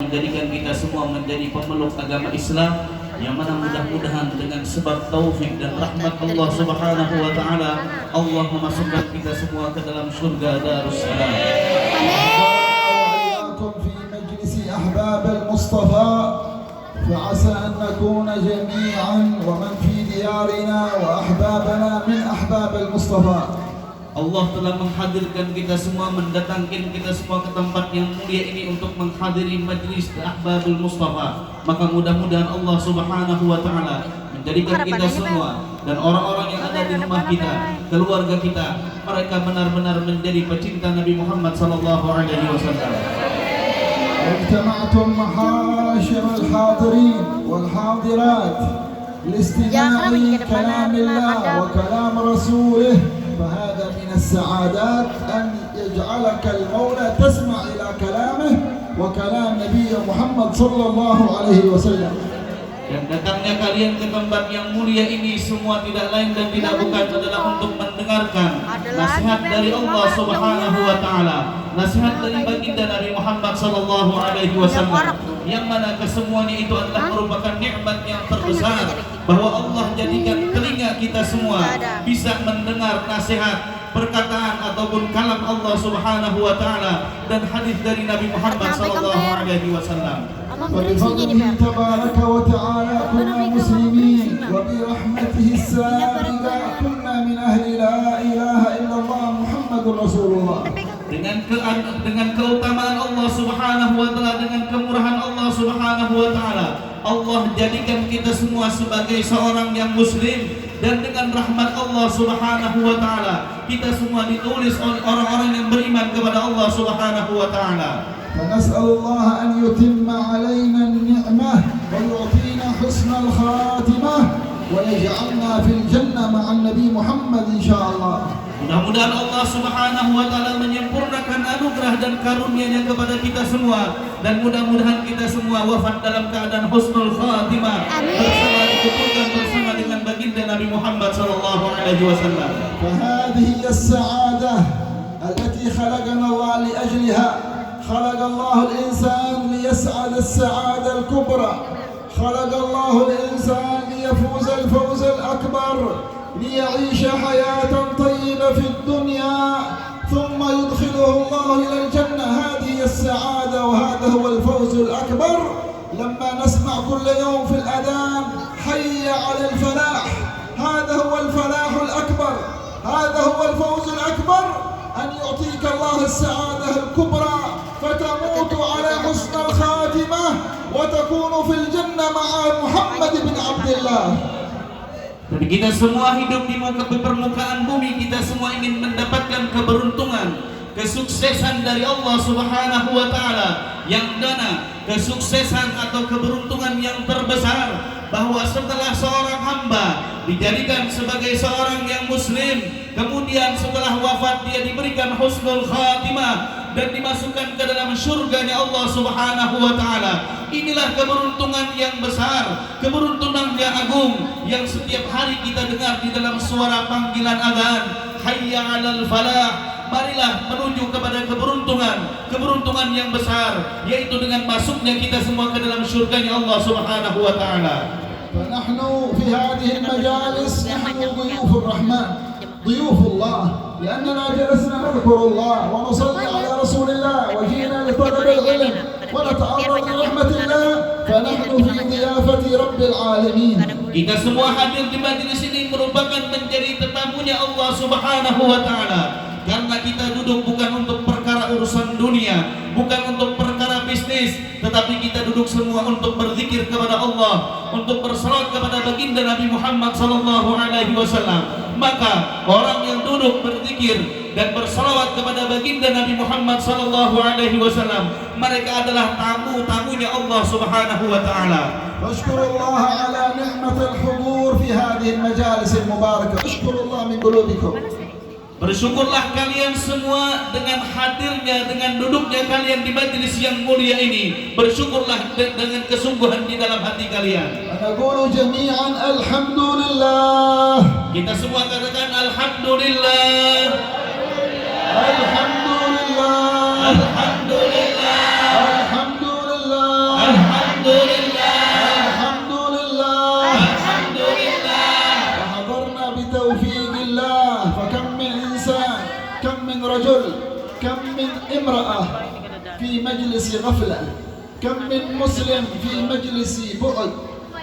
menjadikan kita semua menjadi pemeluk agama Islam, yang mana mudah-mudahan dengan sebab taufik dan rahmat Allah Subhanahu wa taala, Allah memasukkan kita semua ke dalam surga Darussalam. في مجلس أحباب المصطفى فعسى أن نكون جميعا ومن في ديارنا وأحبابنا من أحباب المصطفى. Allah telah menghadirkan kita semua, mendatangkan kita semua ke tempat yang mulia ini untuk menghadiri majlis Ahbabul Mustafa. Maka mudah-mudahan Allah Subhanahu wa taala menjadikan kita semua dan orang-orang yang ada di rumah kita, keluarga kita, mereka benar-benar menjadi pecinta Nabi Muhammad sallallahu alaihi wasallam. اجتمعتم محاشر الحاضرين والحاضرات لاستماع كلام الله وكلام رسوله، فهذا من السعادات أن يجعلك المولى تسمع إلى كلامه وكلام نبي محمد صلى الله عليه وسلم. Dan datangnya kalian ke tempat yang mulia ini semua tidak lain dan tidak bukan adalah untuk mendengarkan nasihat dari Allah Subhanahu wa taala, nasihat dari baginda Nabi Muhammad sallallahu alaihi wasallam, yang mana kesemuanya itu adalah merupakan nikmat yang terbesar, bahwa Allah jadikan telinga kita semua bisa mendengar nasihat, perkataan ataupun kalam Allah Subhanahu wa taala dan hadis dari Nabi Muhammad sallallahu alaihi wasallam. وبفضله تبارك وتعالى كنا مسلمين وبرحمته السابقة كنا من أهل لا إله إلا الله محمد رسول الله. Dengan keutamaan Allah Subhanahu wa taala, dengan kemurahan Allah Subhanahu wa taala, Allah jadikan kita semua sebagai seorang yang muslim, dan dengan rahmat Allah Subhanahu wa taala kita semua ditulis oleh orang-orang yang beriman kepada Allah Subhanahu wa taala. فنسأل الله أن يتم علينا النعمة ويعطينا حسن الخاتمة ويجعلنا في الجنة مع النبي محمد إن شاء الله. Mudah-mudahan Allah Subhanahu wa taala menyempurnakan anugerah dan karunia-Nya kepada kita semua, dan mudah-mudahan kita semua wafat dalam keadaan husnul khatimah bersama dikumpulkan bersama dengan baginda Nabi Muhammad sallallahu alaihi wasallam. فهذه هي السعادة التي خلقنا الله لأجلها. خلق الله الإنسان ليسعد السعادة الكبرى، خلق الله الإنسان ليفوز الفوز الأكبر، ليعيش حياة طيبة في الدنيا ثم يدخله الله إلى الجنة. هذه السعادة وهذا هو الفوز الأكبر. لما نسمع كل يوم في الأذان حي على الفلاح، هذا هو الفلاح الأكبر، هذا هو الفوز الأكبر، أن يعطيك الله السعادة الكبرى فتموت على حسن الخاتمة وتكون في الجنة مع محمد بن عبد الله. Dan kita semua hidup di muka permukaan bumi, kita semua ingin mendapatkan keberuntungan, kesuksesan dari Allah Subhanahu wa taala yang dana, kesuksesan atau keberuntungan yang terbesar, bahwa setelah seorang hamba dijadikan sebagai seorang yang muslim, kemudian setelah wafat dia diberikan husnul khatimah dan dimasukkan ke dalam surganya Allah Subhanahu wa taala. Inilah keberuntungan yang besar, keberuntungan yang agung yang setiap hari kita dengar di dalam suara panggilan azan, hayya 'alal falah. Marilah menuju kepada keberuntungan yang besar, yaitu dengan masuknya kita semua ke dalam surganya Allah Subhanahu wa taala. فنحن في هذه المجالس نحن ضيوف الرحمن، ضيوف الله، لأننا جلسنا نذكر الله ونصلي على رسول الله وجينا لطلب العلم ونتعرض لرحمة الله، فنحن في ضيافة رب العالمين. Kita semua hadir di majelis ini merupakan menjadi tetamunya Allah Subhanahu wa taala. Karena kita duduk bukan untuk perkara urusan dunia, bukan untuk perkara bisnis, tetapi kita duduk semua untuk berzikir kepada Allah, untuk bersalawat kepada baginda Nabi Muhammad sallallahu alaihi wasallam. Maka orang yang duduk berzikir dan bersalawat kepada baginda Nabi Muhammad sallallahu alaihi wasallam, mereka adalah tamu-tamunya Allah Subhanahu wa taala. واشكروا الله على نعمة الحضور في هذه المجالس المباركة. اشكروا الله من قلوبكم. Bersyukurlah kalian semua dengan hadirnya, dengan duduknya kalian di majelis yang mulia ini. Bersyukurlah dengan kesungguhan di dalam hati kalian. نقول جميعا الحمد لله. Kita semua katakan alhamdulillah. الحمد لله. Alhamdulillah. الحمد لله. في مجلس غفلة، كم من مسلم في مجلس بعد،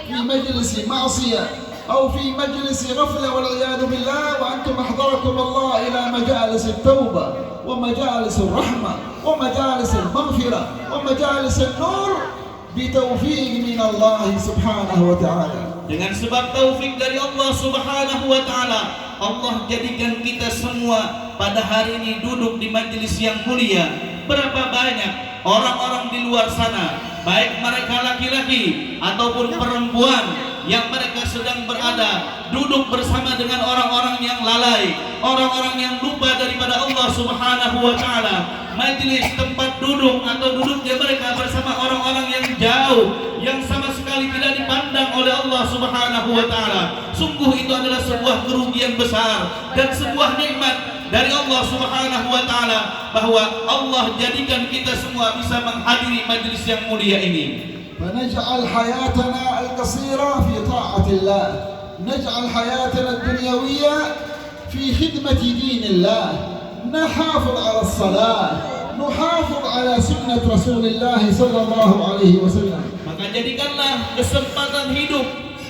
في مجلس معصية، أو في مجلس غفلة والعياذ بالله، وأنتم أحضركم الله إلى مجالس التوبة ومجالس الرحمة ومجالس المغفرة ومجالس النور بتوفيق من الله سبحانه وتعالى. Dengan sebab taufik dari Allah Subhanahu wa taala, Allah jadikan kita semua pada hari ini duduk di majelis yang mulia. Berapa banyak orang-orang di luar sana, baik mereka laki-laki ataupun perempuan, yang mereka sedang berada duduk bersama dengan orang-orang yang lalai, orang-orang yang lupa daripada Allah Subhanahu wa taala. Majelis tempat duduk atau duduknya mereka bersama orang-orang yang jauh, yang sama sekali tidak dipandang oleh Allah Subhanahu wa taala. Sungguh itu adalah sebuah kerugian besar dan sebuah nikmat dari Allah Subhanahu wa taala, bahwa Allah jadikan kita semua bisa menghadiri majelis yang mulia ini. فنجعل حياتنا القصيرة في طاعة الله، نجعل حياتنا الدنيوية في خدمة دين الله، نحافظ على الصلاة، نحافظ على سنة رسول الله صلى الله عليه وسلم. Maka jadikanlah kesempatan hidup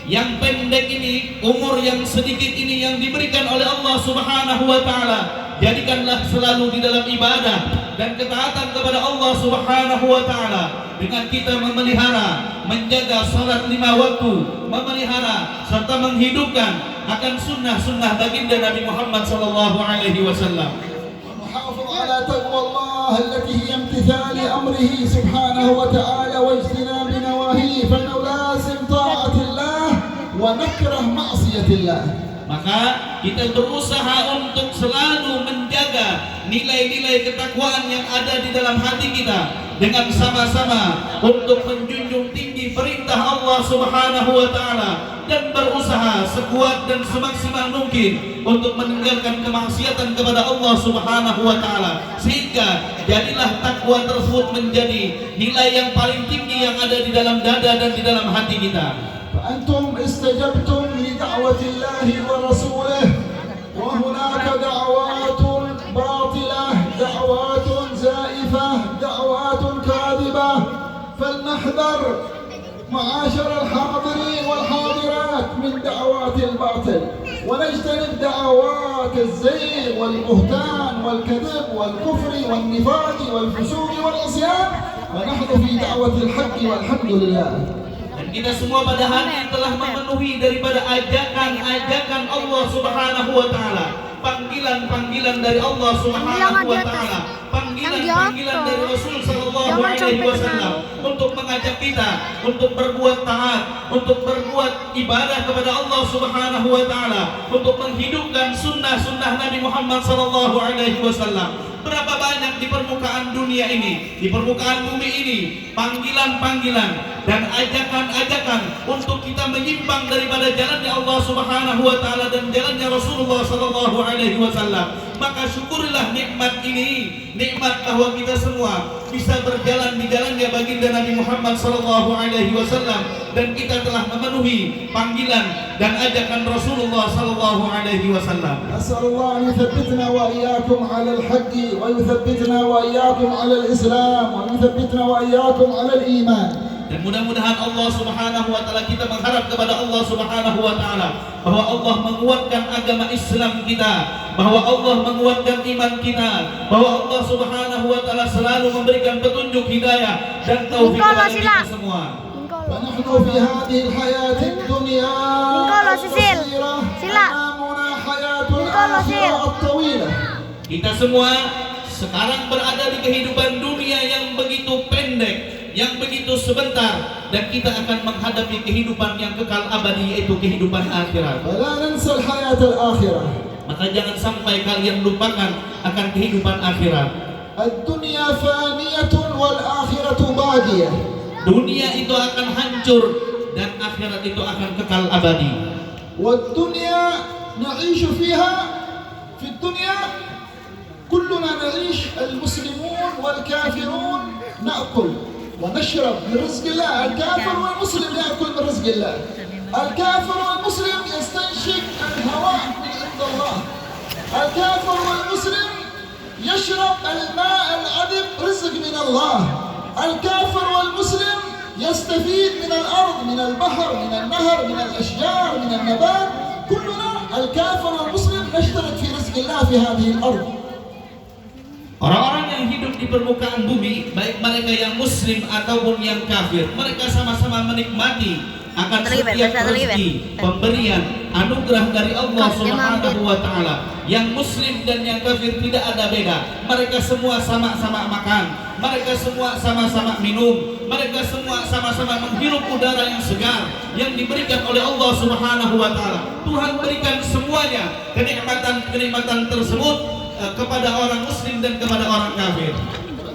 yang pendek ini, umur yang sedikit ini yang diberikan oleh Allah Subhanahu wa taala, jadikanlah selalu di dalam ibadah dan ketaatan kepada Allah Subhanahu wa taala, dengan kita memelihara, menjaga salat 5 waktu, memelihara serta menghidupkan akan sunnah-sunnah baginda Nabi Muhammad sallallahu alaihi wasallam. ونحافظ على تقوى الله التي هي امتثال أمره سبحانه وتعالى واجتناب نواهيه، فإنه لازم طاعة الله ونكره معصية الله. Maka kita berusaha untuk selalu menjaga nilai-nilai ketakwaan yang ada di dalam hati kita, dengan sama-sama untuk menjunjung tinggi perintah Allah Subhanahu wa taala dan berusaha sekuat dan semaksimal mungkin untuk meninggalkan kemaksiatan kepada Allah Subhanahu wa taala, sehingga jadilah takwa tersebut menjadi nilai yang paling tinggi yang ada di dalam dada dan di dalam hati kita. فأنتم استجبتم لدعوة الله ورسوله، وهناك دعوات باطلة، دعوات زائفة، دعوات كاذبة، فلنحذر معاشر الحاضرين والحاضرات من دعوات الباطل، ونجتنب دعوات الزيغ والبهتان والكذب والكفر والنفاق والفسوق والعصيان، ونحن في دعوة الحق والحمد لله. Dan kita semua pada hari ini telah memenuhi daripada ajakan-ajakan Allah Subhanahu wa taala, panggilan-panggilan dari Allah Subhanahu wa taala, panggilan-panggilan dari Rasul sallallahu alaihi wasallam untuk mengajak kita untuk berbuat taat, untuk berbuat ibadah kepada Allah Subhanahu wa taala, untuk menghidupkan sunnah-sunnah Nabi Muhammad sallallahu alaihi wasallam. Berapa banyak di permukaan dunia ini, di permukaan bumi ini, panggilan-panggilan dan ajakan-ajakan untuk kita menyimpang daripada jalannya Allah Subhanahu wa taala dan jalannya Rasulullah sallallahu alaihi wasallam. Maka syukurilah nikmat ini, nikmat bahwa kita semua bisa berjalan di jalannya baginda Nabi Muhammad sallallahu alaihi wasallam, dan kita telah memenuhi panggilan dan ajakan Rasulullah sallallahu alaihi wasallam. As'alullah an yuthabbitna wa iyyakum 'ala al-haqq wa yuthabbitna wa iyyakum 'ala al-islam wa yuthabbitna wa iyyakum 'ala al-iman. Dan mudah-mudahan Allah Subhanahu wa taala, kita mengharap kepada Allah Subhanahu wa taala bahwa Allah menguatkan agama Islam kita, bahwa Allah menguatkan iman kita, bahwa Allah Subhanahu wa taala selalu memberikan petunjuk hidayah dan taufik kepada kita semua. فنحن في هذه الحياة الدنيا القصيرة أمامنا حياة الآخرة الطويلة. Kita semua sekarang berada di kehidupan dunia yang begitu pendek, yang begitu sebentar, dan kita akan menghadapi kehidupan yang kekal abadi, yaitu kehidupan akhirat. فلا ننسى الحياة الآخرة. Maka jangan sampai kalian lupakan akan kehidupan akhirat. الدنيا فانية والآخرة باقية. Dunia itu akan hancur dan akhirat itu akan kekal abadi. والدنيا نعيش فيها، في الدنيا كلنا نعيش، المسلمون والكافرون نأكل ونشرب من رزق الله. الكافر والمسلم يأكل من رزق الله. الكافر والمسلم يستنشق الهواء من عند الله. الكافر والمسلم يشرب الماء العذب رزق من الله. الكافر والمسلم يستفيد من الأرض، من البحر، من النهر، من الأشجار، من النبات. كلنا الكافر والمسلم نشترك في رزق الله في هذه الأرض. Orang-orang yang hidup di permukaan bumi, baik mereka yang muslim ataupun yang kafir, mereka sama-sama menikmati akan setiap rezeki, pemberian, anugerah dari Allah Subhanahu wa Ta'ala. Yang muslim dan yang kafir tidak ada beda. Mereka semua sama-sama makan, mereka semua sama-sama minum, mereka semua sama-sama menghirup udara yang segar yang diberikan oleh Allah Subhanahu wa Ta'ala. Tuhan berikan semuanya kenikmatan-kenikmatan tersebut kepada orang muslim dan kepada orang kafir.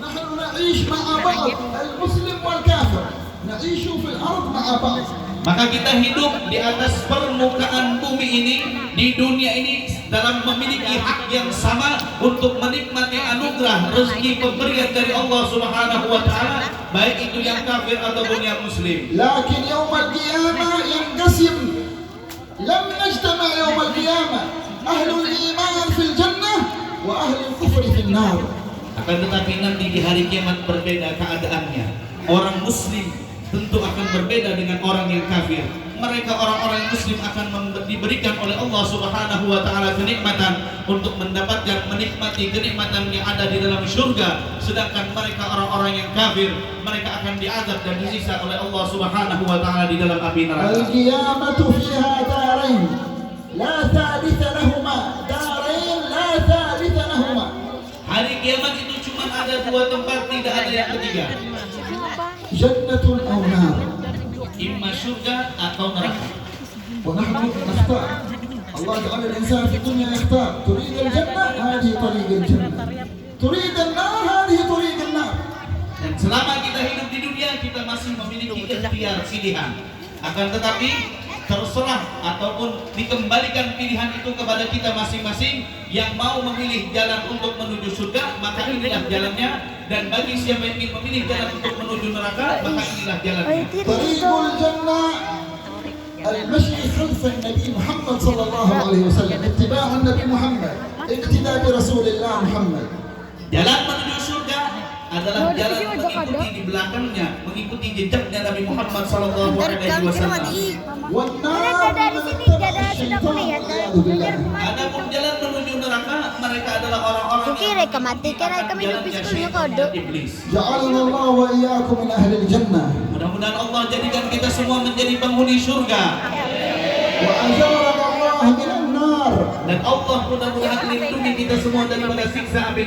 نحن نعيش مع بعض المسلم والكافر نعيش في الأرض مع بعض. Maka kita hidup di atas permukaan bumi ini, di dunia ini dalam memiliki hak yang sama untuk menikmati anugerah rezeki pemberian dari Allah Subhanahu wa Ta'ala, baik itu yang kafir ataupun yang muslim. لكن يوم القيامة ينقسم. لم نجتمع يوم القيامة أهل الإيمان في الجنة وأهل الكفر في النار. Akan tetapi nanti di hari kiamat berbeda keadaannya. Orang muslim tentu akan berbeda dengan orang yang kafir. Mereka orang-orang muslim akan diberikan oleh Allah Subhanahu wa Ta'ala kenikmatan untuk mendapatkan menikmati kenikmatan yang ada di dalam surga, sedangkan mereka orang-orang yang kafir, mereka akan diazab dan disiksa oleh Allah Subhanahu wa Ta'ala di dalam api neraka. Al-qiyamatu fiha darain la thalitha lahuma, darain la thalitha lahuma. Hari kiamat itu cuma ada dua tempat, tidak ada yang ketiga. Jannatun aw nar. Imma surga atau neraka. ونحن نختار. الله جعل الإنسان في الدنيا يختار. تريد الجنة هذه طريق الجنة. تريد النار هذه طريق النار. Dan selama kita hidup di dunia, kita masih memiliki ikhtiar pilihan. Akan tetapi terserah ataupun dikembalikan pilihan itu kepada kita masing-masing. Yang mau memilih jalan untuk menuju surga, maka inilah jalannya. Dan bagi siapa yang ingin memilih jalan untuk menuju neraka, maka inilah jalannya. طريق الجنة المشي خلف النبي محمد صلى الله عليه وسلم، اتباع النبي محمد، اقتداء برسول الله محمد. Jalan menuju surga adalah jalan mengikuti di belakangnya, mengikuti jejaknya Nabi Muhammad sallallahu alaihi wasallam. والنار من اتبع الشيطان والعياذ بالله. Adapun jalan menuju neraka, mereka adalah orang-orang yang jalannya iblis. جعلنا الله وإياكم من أهل الجنة Mudah-mudahan Allah jadikan kita semua menjadi penghuni surga. وأجارنا الله من النار. Dan Allah mudah-mudahan melindungi kita semua daripada siksa api